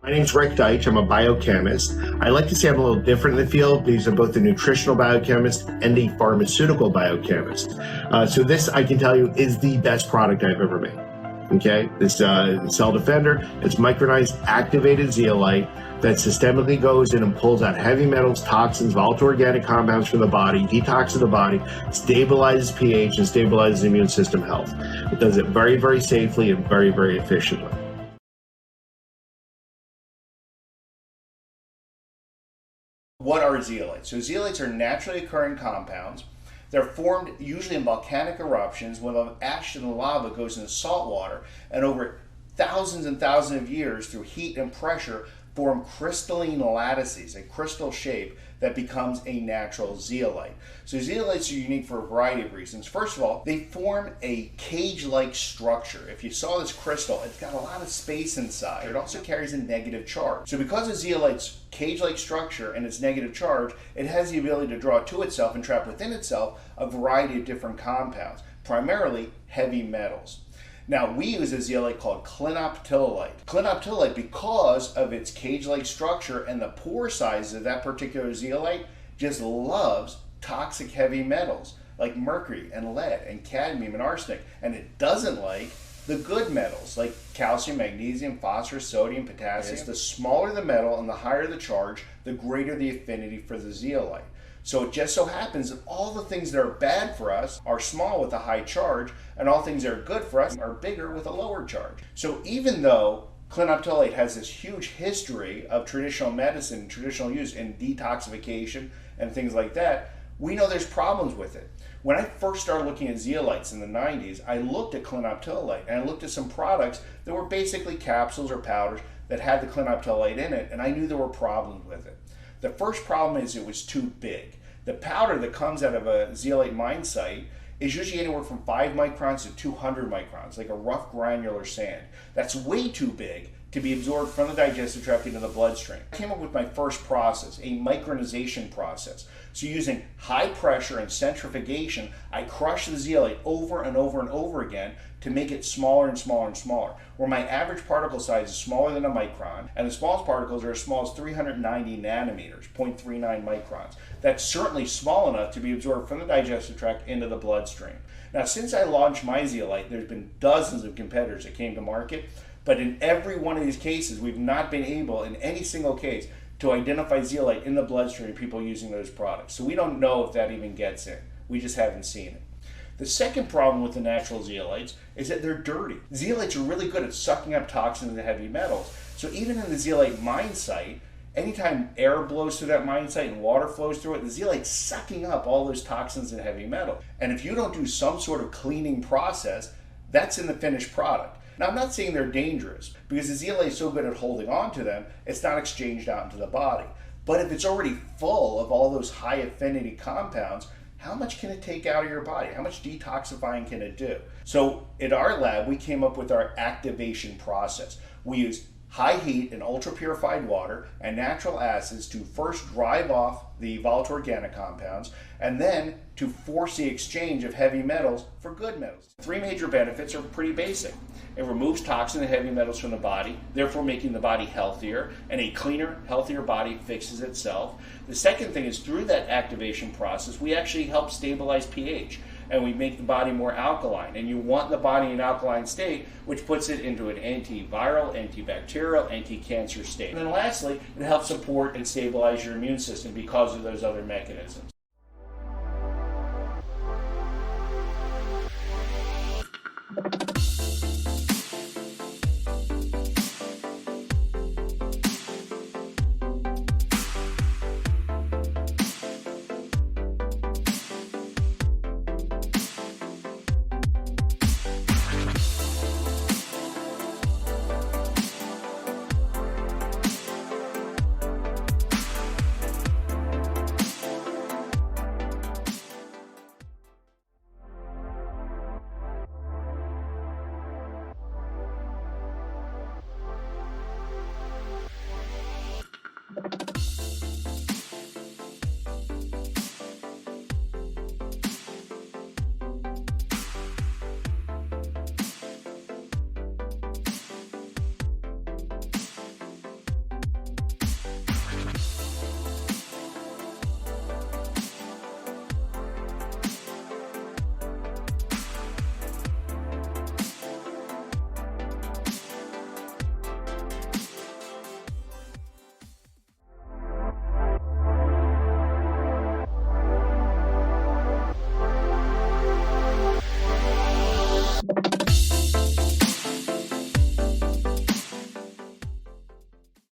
My name's Rick Deitch. I'm a biochemist. I like to say I'm a little different in the field because I'm both a nutritional biochemist and a pharmaceutical biochemist. So this, I can tell you, is the best product I've ever made. Okay, this Cell Defender, it's micronized activated zeolite that systemically goes in and pulls out heavy metals, toxins, volatile organic compounds from the body, detoxes the body, stabilizes pH, and stabilizes immune system health. It does it very, very safely and very, very efficiently. What are zeolites? So zeolites are naturally occurring compounds. They're formed usually in volcanic eruptions when the ash and the lava goes into salt water, and over thousands and thousands of years through heat and pressure form crystalline lattices, a crystal shape that becomes a natural zeolite. So zeolites are unique for a variety of reasons. First of all, they form a cage-like structure. If you saw this crystal, it's got a lot of space inside. It also carries a negative charge. So because of zeolite's cage-like structure and its negative charge, it has the ability to draw to itself and trap within itself a variety of different compounds, primarily heavy metals. Now, we use a zeolite called clinoptilolite. Clinoptilolite, because of its cage-like structure and the pore size of that particular zeolite, just loves toxic heavy metals like mercury and lead and cadmium and arsenic. And it doesn't like the good metals like calcium, magnesium, phosphorus, sodium, potassium. The smaller the metal and the higher the charge, the greater the affinity for the zeolite. So it just so happens that all the things that are bad for us are small with a high charge, and all things that are good for us are bigger with a lower charge. So even though clinoptilolite has this huge history of traditional medicine, traditional use in detoxification and things like that, we know there's problems with it. When I first started looking at zeolites in the 90s, I looked at clinoptilolite and I looked at some products that were basically capsules or powders that had the clinoptilolite in it, and I knew there were problems with it. The first problem is it was too big. The powder that comes out of a zeolite mine site is usually anywhere from 5 microns to 200 microns, like a rough granular sand. That's way too big to be absorbed from the digestive tract into the bloodstream. I came up with my first process, a micronization process. So using high pressure and centrifugation, I crush the zeolite over and over and over again to make it smaller and smaller and smaller, where my average particle size is smaller than a micron, and the smallest particles are as small as 390 nanometers, 0.39 microns. That's certainly small enough to be absorbed from the digestive tract into the bloodstream. Now, since I launched my zeolite, there's been dozens of competitors that came to market, but in every one of these cases, we've not been able, in any single case, to identify zeolite in the bloodstream of people using those products. So we don't know if that even gets in. We just haven't seen it. The second problem with the natural zeolites is that they're dirty. Zeolites are really good at sucking up toxins and heavy metals. So even in the zeolite mine site, anytime air blows through that mine site and water flows through it, the zeolite's sucking up all those toxins and heavy metal. And if you don't do some sort of cleaning process, that's in the finished product. Now, I'm not saying they're dangerous, because the zeolite is so good at holding on to them, it's not exchanged out into the body. But if it's already full of all those high affinity compounds, how much can it take out of your body? How much detoxifying can it do? So at our lab, we came up with our activation process. We used high heat and ultra purified water and natural acids to first drive off the volatile organic compounds, and then to force the exchange of heavy metals for good metals. 3 major benefits are pretty basic. It removes toxin and heavy metals from the body, therefore making the body healthier, and a cleaner, healthier body fixes itself. The second thing is, through that activation process, we actually help stabilize pH, and we make the body more alkaline. And you want the body in an alkaline state, which puts it into an antiviral, antibacterial, anti-cancer state. And then lastly, it helps support and stabilize your immune system because of those other mechanisms.